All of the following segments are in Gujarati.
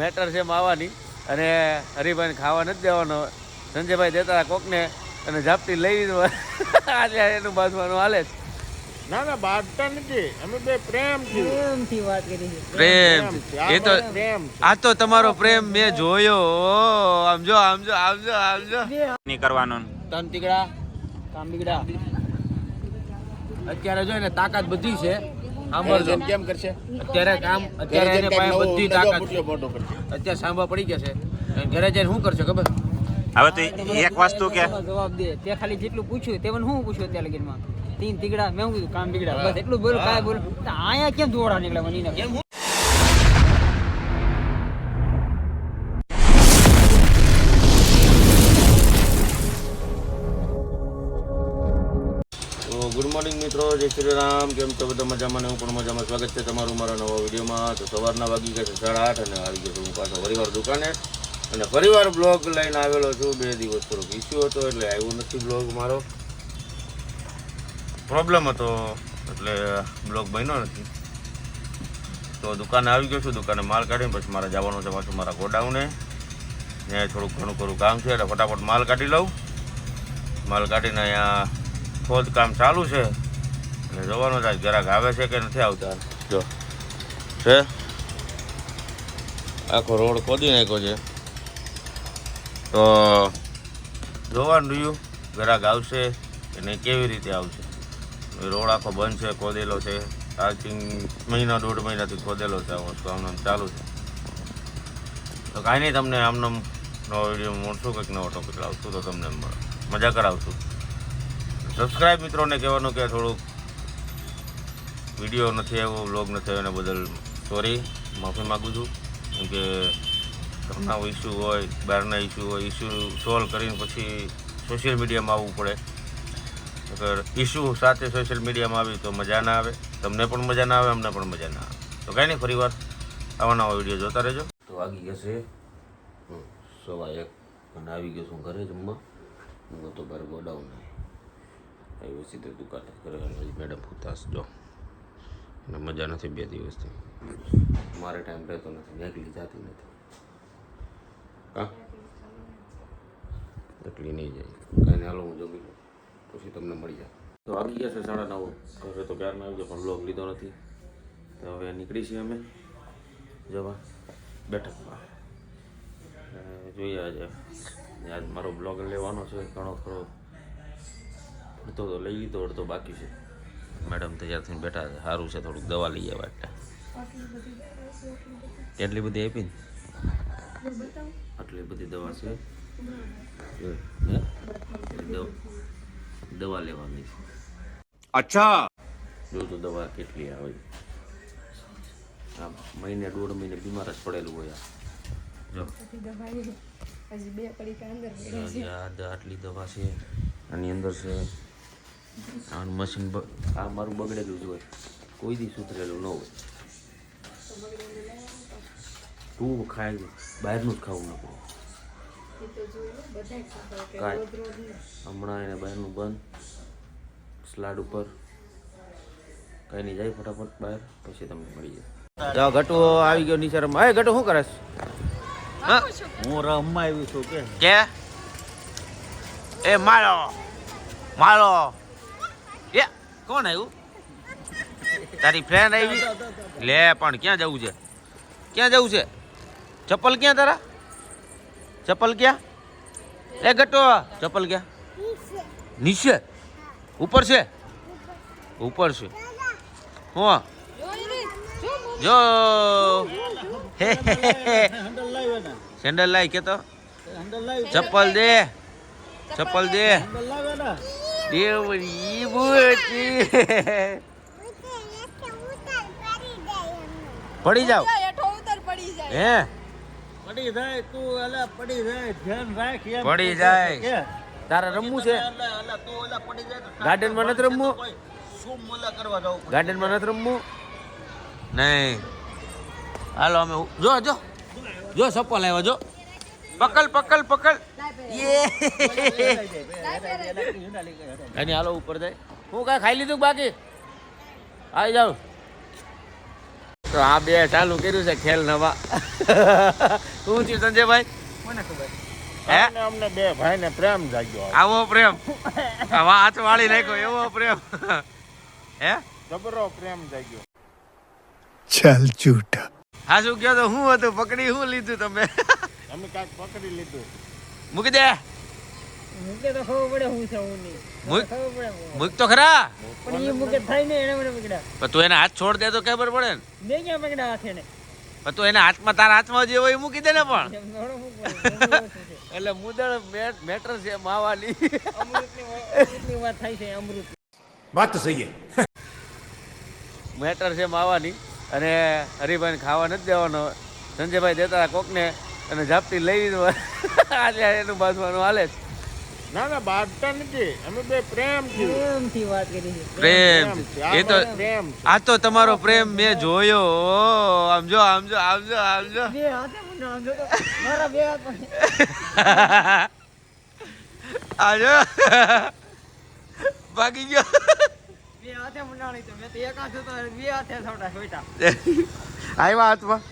મેટર છે માવાની અને હરિભાઈને ખાવા નથી દેવાનો. સંજયભાઈ દેતા કોકને અને ઝાપટી લઈ લીધો. આજે એનું બાંધવાનું હાલે. ના ના બાંધતા નથી, અમે બે પ્રેમથી વાત કરી છે. પ્રેમ એ તો પ્રેમ આ તો તમારો પ્રેમ મેં જોયો. આમ જો આમ જો આમ જો આમ જો નહીં કરવાનું. તન તીકડા કામબીગડા અત્યારે જો એને તાકાત બધી છે. સાંભળજો કેમ કરશે અત્યારે કામ અત્યારે એને પાસે બધી તાકાત છે. અત્યારે સાંભળવા પડી ગયા છે. ઘરે જઈને શું કરશે ખબર? હવે તો એક વસ્તુ કે જવાબ દે. તે ખાલી જેટલું પૂછ્યું તે મને શું પૂછ્યું અત્યારે લગીનમાં? 3 તીગડા મેં શું કીધું? કામબીગડા. બસ એટલું બોલું. કાંઈ બોલું આયા કેમ દોડા નીકળ્યા મને? ગુડ મોર્નિંગ મિત્રો, જય શ્રી રામ. કેમ છો બધા? મજામાં ને હું પણ મજામાં. સ્વાગત છે તમારું મારા નવા વિડીયોમાં. તો સવારના વાગી ગયા છે 8:30 અને આવી ગયો છું હું પાછો ફરીવાર દુકાને અને ફરીવાર બ્લોગ લઈને આવેલો છું. 2 દિવસ થોડોક ઇસ્યુ હતો એટલે આવ્યો નથી બ્લોગ. મારો પ્રોબ્લેમ હતો એટલે બ્લોગ બન્યો નથી. તો દુકાને આવી ગયો છું. દુકાને માલ કાઢીને પછી મારે જવાનું છે પાછું મારા ગોડાઉને. ત્યાં થોડુંક ઘણું કામ છે એટલે ફટાફટ માલ કાઢી લઉં. માલ કાઢીને અહીંયા ખોદકામ ચાલુ છે એટલે જોવાનું થાય જરાક આવે છે કે નથી આવતા. જો છે આખો રોડ ખોદી નાખ્યો છે તો જોવાનું રહ્યું જરાક આવશે કે નહીં, કેવી રીતે આવશે. રોડ આખો બંધ છે, ખોદેલો છે. આઈ થિંક મહિના 1.5 મહિનાથી ખોદેલો છે. આ વસ્તુ આમને ચાલુ છે. તો કાંઈ નહીં, તમને આમને નવો વિડીયો મળશું, કંઈક નવો ટોપિક લાવશું તો તમને મજા કરાવશું. સબસ્ક્રાઈબ મિત્રોને કહેવાનું કે થોડુંક વિડીયો નથી આવ્યો, વ્લોગ નથી આવ્યો એના બદલ સોરી, માફી માગું છું. કેમ કે ઘરના ઇસ્યુ હોય, બહારના ઇસ્યુ હોય, ઇસ્યુ સોલ્વ કરીને પછી સોશિયલ મીડિયામાં આવવું પડે. અગર ઇસ્યુ સાથે સોશિયલ મીડિયામાં આવી તો મજા ના આવે, તમને પણ મજા ના આવે, અમને પણ મજા ના આવે. તો કાંઈ નહીં, ફરીવાર આવા નવા વિડીયો જોતા રહેજો. તો વાગી જશે 1:15 અને આવી ગયો છું ઘરે જમવા. હું તો ઘરે ગોડાઉન આવ્યો સીધો દુકાને. ઘરે મેડમ પૂછતાશ જો અને મજા નથી 2 દિવસથી. મારે ટાઈમ રહેતો નથી, એકલી જાતી નથી. હા એકલી નહીં જાય. કાંઈ હાલો હું જમી લઉં પછી તમને મળી જાય. તો આવી ગયા છે 9:30. ઘરે તો ક્યારના આવી ગયો પણ બ્લોગ લીધો નથી. તો હવે નીકળી છીએ અમે જવા બેઠકમાં. જોઈએ આજે મારો બ્લોગ લેવાનો છે. ઘણો ખરો અડધો તો લઈ લીધો, અડધો બાકી છે. મેડમ તૈયાર થઈને બેઠા છે. સારું છે, થોડુંક દવા લઈ આવ્યા એટલે. કેટલી બધી આપી ને? આટલી બધી દવા છે. દવા લેવાની છે. અચ્છા જો તો દવા કેટલી આવે. આ મહિને 1.5 મહિને બીમાર જ પડેલું હોય. જો આટલી દવા છે, આની અંદર છે. આનું મશીન આ મારું બગડેલું જ હોય, કોઈ દી સુધરેલું ન હોય. તું ખાય બહારનું જ ખાવું ન પડે કાંઈ. હમણાં એને બહારનું બંધ, સ્લાડ ઉપર કાંઈ નહીં, જાય ફટાફટ બહાર પછી તમને મળી જાય. જાઓ ગટુ આવી ગયો નીચે રમવા. હે ગટુ શું કરે છે? હું રમવા આવ્યું છું કે એ મારો મારો એ કોણ આવ્યું? તારી ફ્રેન્ડ આવી? લે પણ ક્યાં જવું છે? ક્યાં જવું છે? ચપ્પલ ક્યાં તારા? ચપ્પલ ક્યાં? એ ગટો ચપ્પલ ક્યાં? નીચે ઉપર છે? ઉપર છે. હું જો સેન્ડલ લાવી કે તો ચપ્પલ દે, ચપ્પલ દે. દેવરી બુટી પડી જાવ. હે પડી જાય તું એલા પડી જાય, ધ્યાન રાખ. પડી જાય. તારે રમવું છે? ગાર્ડનમાં નથી રમવું? શું મોલા કરવા જાવ? ગાર્ડનમાં નથી રમવું? નહીં. હાલો અમે જો જો જો ચપ્પલ આવ્યા. જો પકડ પકડ પકડ. એની હાલો ઉપર જાય. હું કાંઈ ખાઈ લીધું બાકી? આવી જાવ. તો આ બે ચાલુ કર્યું છે ખેલ નવા. શું થયું સંજયભાઈ? કોને ખબર હે અમને અમને બે ભાઈને પ્રેમ જાગ્યો આવો પ્રેમ આવા હાથ વાળી નાખ્યો એવો પ્રેમ હે જબરો પ્રેમ જાગ્યો. चल झूठा. હા શું કહો તો હું હતું પકડી હું લીધું તમે અમે કાંઈક પકડી લીધું. મૂકી દે મૂકે તો ખબર પડે હું છે હું નહીં મૂક. ખબર પડે હું. મૂક તો ખરા પણ એ મૂકે થાય ને એને મને પકડ્યા પણ તું એના હાથ છોડ દે તો ખબર પડે ને મેં ક્યાં પકડ્યા હાથે ને પણ તું એના હાથમાં તારા હાથમાં જે હોય એ મૂકી દે ને પણ એમ થોડું હું કરું. એટલે મુદળ મેટર છે માવાની અમૃતની વાત થાય છે અમૃત बात तो सही है. મેટર છે માવાની અને હરિભાઈને ખાવા નથી દેવાનો. સંજયભાઈ દેતા હતા કોકને અને ઝાપટી લઈ લીધું આજે એનું બાંધવાનું હાલે છે. ના ના બાંધતા નથી અમે બે પ્રેમથી પ્રેમથી વાત કરી છે પ્રેમ છે. એ તો પ્રેમ છે. આ તો તમારો પ્રેમ મેં જોયો આમ જો આમ જો આમ જો આમ જો બે હાથે મુંડા આમ જો તો મારા બે હાથ પણ આ જો ભાગી ગયો બે હાથે મુંડા નહીં તો મેં તો એક હાથે તો બે હાથે છોટા છોટા આવ્યા હાથમાં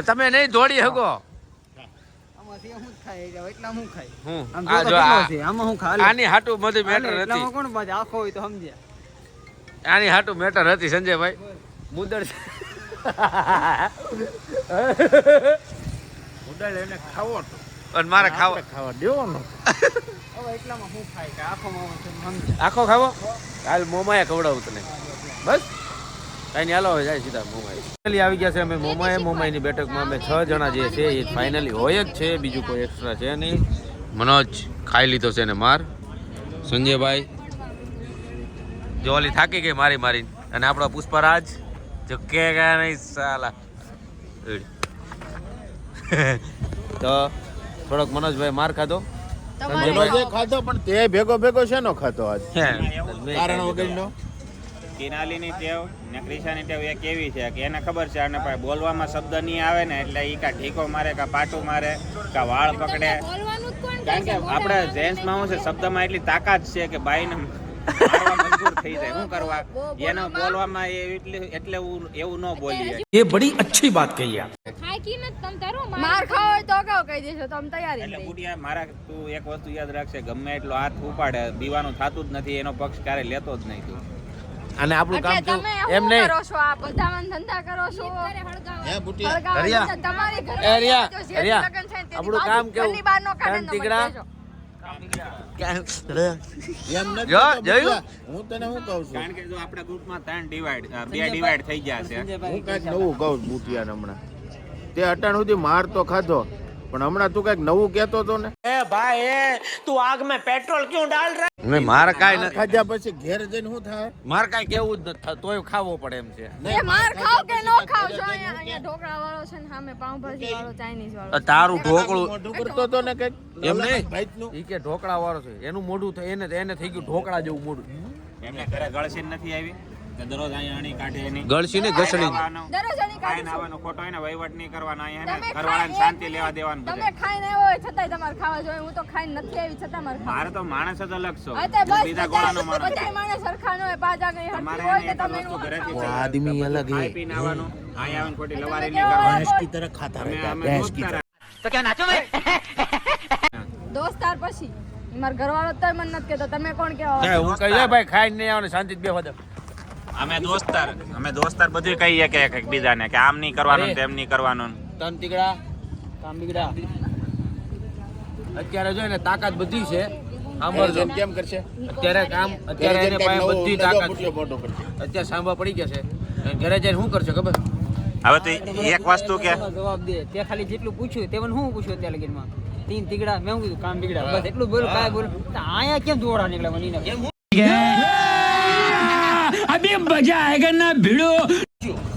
તમે નહીં દોડી શકો આમાંથી હું જ ખાઈ જાવ એટલા હું ખાઈ હું આમ આ જો જો કેટલો આ- છે આમાં હું ખાલી આની હાટું બધી મેટર હતી એટલામાં કોણ બાજુ આખો હોય તો સમજ્યા આની હાટું મેટર હતી સંજયભાઈ મુદળ છે. ઉડાડ એને ખાવો તો અને મારે ખાવા આપણે ખાવા દેવાનો. હવે એટલામાં હું ખાઈ કે આખો માવો છે સમજ્યા આખો ખાવો હાલ મોમાએ ખવડાવું તને બસ કઈ નહીં હાલો હવે જાય સીધા મોમાએ ફાઇનલી આવી ગયા છે અમે મોમાઈની બેઠકમાં અમે 6 જણા જે છે એ ફાઇનલી હોય જ છે બીજું કોઈ એક્સ્ટ્રા છે નહીં. મનોજ ખાઈ લીધો છે ને માર સંજયભાઈ જો ઓલી થાકી ગઈ મારી મારીને અને આપણો પુષ્પરાજ જો કે નહીં સાલા તો થોડોક મનોજભાઈ માર ખાધો સંજયભાઈ જે ખાધો પણ તે ભેગો ભેગો શેનો ખાધો આજ કારણ વગરનો. કિનાલીની ટેવ ને ક્રિશાની ટેવ એક એવી છે કે એને ખબર છે આને પાસે બોલવામાં શબ્દ નહીં આવે ને એટલે ઈ કા ઢીકો મારે કા પાટું મારે કા વાળ પકડે. કારણ કે આપણે જેન્ટ્સમાં શું છે શબ્દમાં એટલી તાકાત છે કે બાઈને મારવા મજબૂર થઈ જાય. શું કરવા એને બોલવામાં એટલે એવું ન બોલીએ. ये बड़ी अच्छी बात कही आप. માર ખાવો હોય તો અગાઉ કહી દેશો તો અમે તૈયારી એટલે થઈ. બુડિયા મારા તું એક વસ્તુ યાદ રાખશે ગમે એટલો હાથ ઉપાડે દીવાનું થતું જ નથી એનો પક્ષ ક્યારે લેતો જ નહીં તું. અને આપણું કામ એટલે કેવું તમે એમ શું નહીં કરો છો આ બધામાં ધંધા કરો છો હે બુટિયા હળગાવો હરિયા. છે, તમારી ઘરે હરિયા, જો જે હરિયા. લગન છે ને તેની આપણું બાજુ કામ કેવું? ઘરની બહાર નો કાઢે ને ત્રણ તો મને ટીકડા. કહેજો. એમ નથી જો, કહેતો જોયું? બુટિયા. હું તને શું કહું છું કારણ કે જો આપણા ગ્રુપમાં 3 ડિવાઈડ થઈ ગયા છે. હું કઈક નવું કહું બુટિયાને હમણાં તે અટાણ સુધી માર તો ખાધો પણ હમણાં તું કઈક નવું કહેતો તો ને નહીં મારે કાંઈ નથી ખાધા પછી ઘેર જઈને શું થાય મારે કાંઈ કેવું જ નથી થતું, તોય ખાવો પડે એમ છે. એ માર ખાવ કે નો ખાવ છો અહીંયા ઢોકળા વાળો છે ને સામે પાઉંભાજી વાળો ચાઇનીઝ વાળો તારું ઢોકળું મોઢું કરતો તો ને કઈક એમ નહીં ભાઈનું ઈ કે ઢોકળા વાળો છે એનું મોઢું એને થઈ ગયું ઢોકળા જેવું મોઢું એમને ઘરે ગળસીન નથી આવી કે દરરોજ અહીંયા અણી કાઢે એની ગળસી ને ઘસડી દરરોજ આની ખાઈને કાઢું આવવાનો ખોટો હોય ને વહીવટ નહીં કરવાનો અહીંયા તમે ને ઘરવાળાને ખાઈને શાંતિ લેવા દેવાનું તમે બધે. ખાઈને આવ્યો હોય છતાંય તમારે ખાવા જોઈએ હું તો ખાઈને નથી આવી છતાં મારે ખાવા મારે તો માણસ જ અલગ છો હા તો બસ બીજા ગોળાનો માણસ બધાય માણસ સરખા ન હોય પાછા કઈ તમારે હરખી હોય એને તો એક તમે વસ્તુ એનું ઘરેથી હરખું છે. આદમી અલગ ખાઈ પીને આવવાનું અહીંયા આવીને ખોટી લવારી તમે નહીં કેવા કરવાની. की तरह खाता અમે रहता है અમે भैंस की દોસ્તાર. દોસ્તાર પછી મારા ઘરવાળો તોય મને નથી કહેતો તમે કોણ કેવા કાંઈ હું કહી જાય ભાઈ ખાઈને નહીં આવવાનું શાંતિ બેહવા દે અમે દોસ્તાર બધું કહીએ કે એકબીજાને કે આમ નહીં કરવાનું તેમ નહીં કરવાનું. તન તીકડા કામ બીગડા અત્યારે જો એને તાકાત બધી છે સાંભળજો કેમ કરશે અત્યારે એને પાસે બધી તાકાત છે મોટો કરશે અત્યારે સાંભળવા પડી ગયા છે અને ઘરે જઈને શું કરશે ખબર હવે તો એક વસ્તુ કે જવાબ દે તે ખાલી જેટલું પૂછ્યું તે મને શું પૂછ્યું અત્યારે લગીનમાં 3 તીગડા મેં શું કીધું કામ બીગડા બસ એટલું બોલું કાંઈ બોલું તો આયા કેમ દોડા નીકળ્યા મને अभी मजा आएगा ना भिड़ो.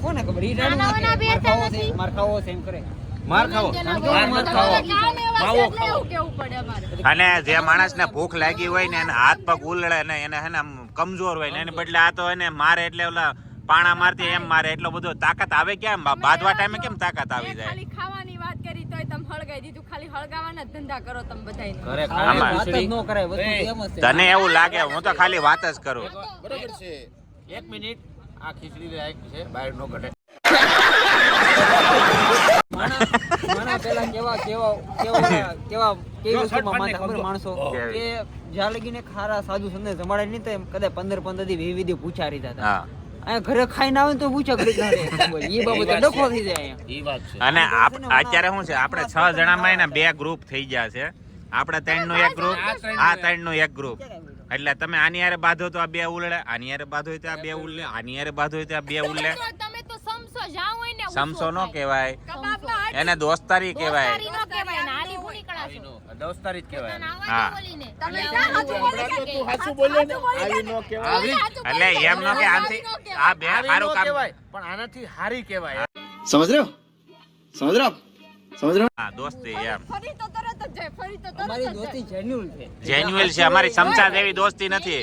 કોને ખબર ઈ નાના બે માર ખાવો છે એમ કરે માર ખાવો માર ખાવો માવો ખાવો કેવું પડે અમારે અને જે માણસને ભૂખ લાગી હોય ને એને હાથ પગ ઉલળે ને એને હે ને આમ કમજોર હોય ને એને બદલે આ તો એને મારે એટલે ઓલા પાણા મારતી એમ મારે એટલો બધો તાકાત આવે કેમ બાદવા ટાઈમે કેમ તાકાત આવી જાય ખાલી ખાવાની વાત કરી તોય તમે હળગાઈ દીધું ખાલી હળગાવાના જ ધંધા કરો તમે બધાય ઘરે ખાવાની ખાવા વાત જ ન કરાય વસ્તુ તો એમ જ છે તને એવું લાગે હું તો ખાલી વાત જ કરું બરોબર છે 1 મિનિટ આ ખીચડી રાખ છે બહાર નો ઘટે માણા પેલા કેવી વસ્તુમાં માનતા ખબર માણસો કે જ્યાં લગીને ખારા સાધુ સંત જમાડે નહીં તો એમ કદાચ 15 દી વિવિધ પૂછારી જતા. હા અહીંયા ઘરે ખાઈને આવે ને તો પૂછા કરી ના રે એ બાબતે ડખો થઈ જાય અહીંયા. ઈ વાત છે. અને અત્યારે શું છે આપણે 6 જણામાં એના 2 ગ્રુપ થઈ ગયા છે. આપણે 3 નું એક ગ્રુપ, આ 3 નું એક ગ્રુપ. એટલે તમે આની હારે બાંધો તો આ 2 ઉલળે, આની હારે બાંધો તો આ 2 ઉલળે, આની હારે બાંધો તો આ 2 ઉલળે. તમે તો સમસો જાવ હોય ને સમસો નો કહેવાય, એને દોસ્તારી કહેવાય. નો કહેવાય ને આલી ભૂલી કળાશો. દોસ્તારી જ કહેવાય. હા. તમે હાચું બોલે કે તું હાચું બોલ્યો ને આવી નો કહેવાય. એટલે એમ નો કે આમથી આ 2 સારું કામ કહેવાય પણ આનાથી હારી કહેવાય. समझ रहे हो समझ रहे हो आप समझ रहे हो હા દોસ્તી એમ ફરી તો તરત જ જાય ફરી તો તરત અમારી જ દોસ્તી જેન્યુઅલ છે. જેન્યુઅલ છે અમારી. સમસા જેવી દોસ્તી નથી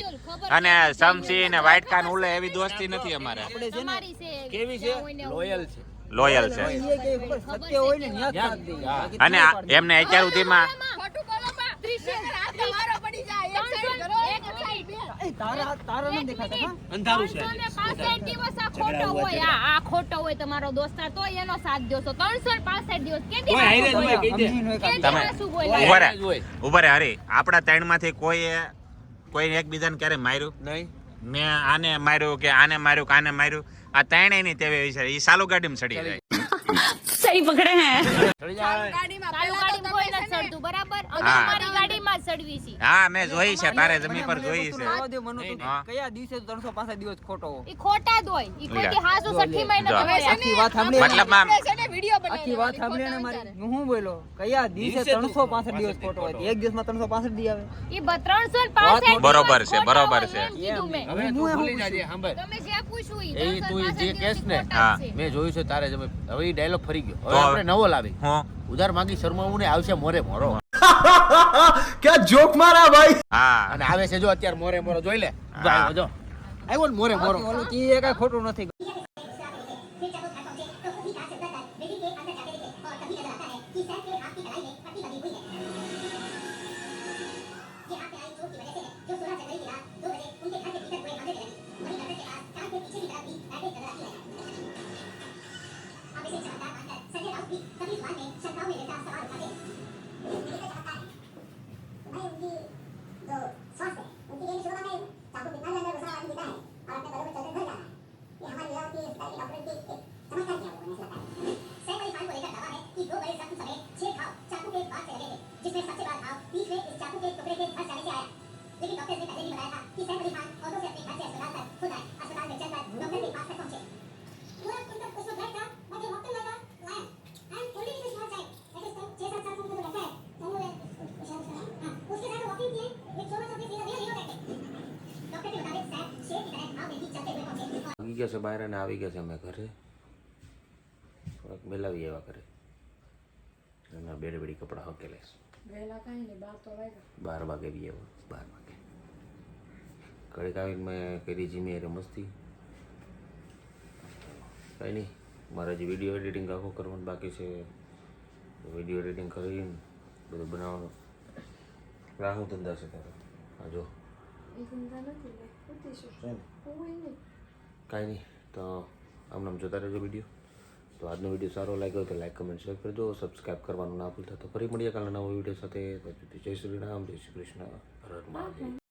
અને સમસી ને વ્હાઈટ કાન ઉલે એવી દોસ્તી નથી અમારે. આપણે છે ને તમારી છે કેવી છે? લોયલ છે. લોયલ છે. એ કે ખબર સત્ય હોય ને ન્યા જ સાથ દઈએ. બાકી અને એમને અત્યાર સુધીમાં ખોટું બોલો બા ત્રિશેલ રાત્રે મારો પડી જાય એક સાઈડ કરો એક સાઈડ એ તારા નથી દેખાતા હા? અંધારું છે. 365 દિવસ આ ખોટો હોય આ ખોટો હોય તમારો દોસ્તાર તો એનો સાથ દ્યો છો 365 દિવસ કેદી કોઈ હારે જ હોય, કહી દે. સમજીને હોય કાંઈ. તમે શું બોલ્યા ઉભા રહે હોય. ઉભા રહે હરી. આપણા 3 માંથી કોઈ એકબીજાને ક્યારે માર્યું? નહીં. મેં આને માર્યું કે આને માર્યું કે આને માર્યું? આ ત્રણેય ની તેવે વિચારે ઈ સાલું ગાડીમાં ચડી જાય. સહી પકડે હે ચડી જાય. ગાડીમાં કોઈ નથી ચડતું બરાબર અમે હા. અમારી ગાડીમાં જ ચડવી છે હા મેં જોઈ છે, તારે જમીન પર જોઈ છે. આવવા દે મને તો. હા. કયા દિવસે 365 દિવસ ખોટો હોય? ઈ ખોટા જ હોય ઈ કોઈ દી હાસુ સઠ્ઠી મહિને જો. તમે આખી વાત સાંભળી ને? મતલબમાં વિડિયો આખી વાત સાંભળી ને મારી હું શું બોલ્યો કયા દિવસે 365 દિવસ ખોટો હોય? એક દિવસમાં 365 દી આવે. ઈ 365 બરોબર છે, બરોબર છે. એમ કીધું મેં. હવે તું ભૂલી જાજે સાંભળ. તમે જે પૂછ્યું ઈ એ તું જે 365 કેસ ને હા. છે. મેં જોયું છે તારે જમે. હવે એ ડાયલોગ ફરી ગયો. હવે તો આપણે નવો લાવી. હું ઉધાર માંગી શરમાવું ને આવશે મોરે મોરો. क्या जोक मारा भाई હા અને આવે છે જો અત્યારે મોરે મોરો જોઈ લે. જો આવ્યો જો. આવ્યો ને મોરે મોરો. બાકી ઓલું ઈ એ કાંઈ ખોટું નથી. આવી ગયા છે બહાર અને આવી ગયા છે અમે ઘરે. થોડાક મેલાવી એવા કરે. અને બેડે બેડી કપડાં હકેલે છે. 12 વાગે બી આવ્યો. 12 વાગે ઘડીક આવીને મેં કરી જીમી એટલે મસ્તી. કંઈ નહીં, મારે હજી વિડીયો એડિટિંગ આખો કરવાનું બાકી છે. વિડીયો એડિટિંગ કરીને બધું બનાવવાનું. રાહુ ધંધા છે તારે? હા જો કાંઈ નહીં તો આમ જોતા રહેજો વિડીયો. તો આજનો વિડીયો સારો લાગ્યો તો લાઈક કમેન્ટ શેર કરજો. સબસ્ક્રાઈબ કરવાનું ના ભૂલતા. તો ફરી મળીએ કાલના નવો વિડીયો સાથે. જય શ્રી રામ, જય શ્રી કૃષ્ણ, હર હર મહાદેવ.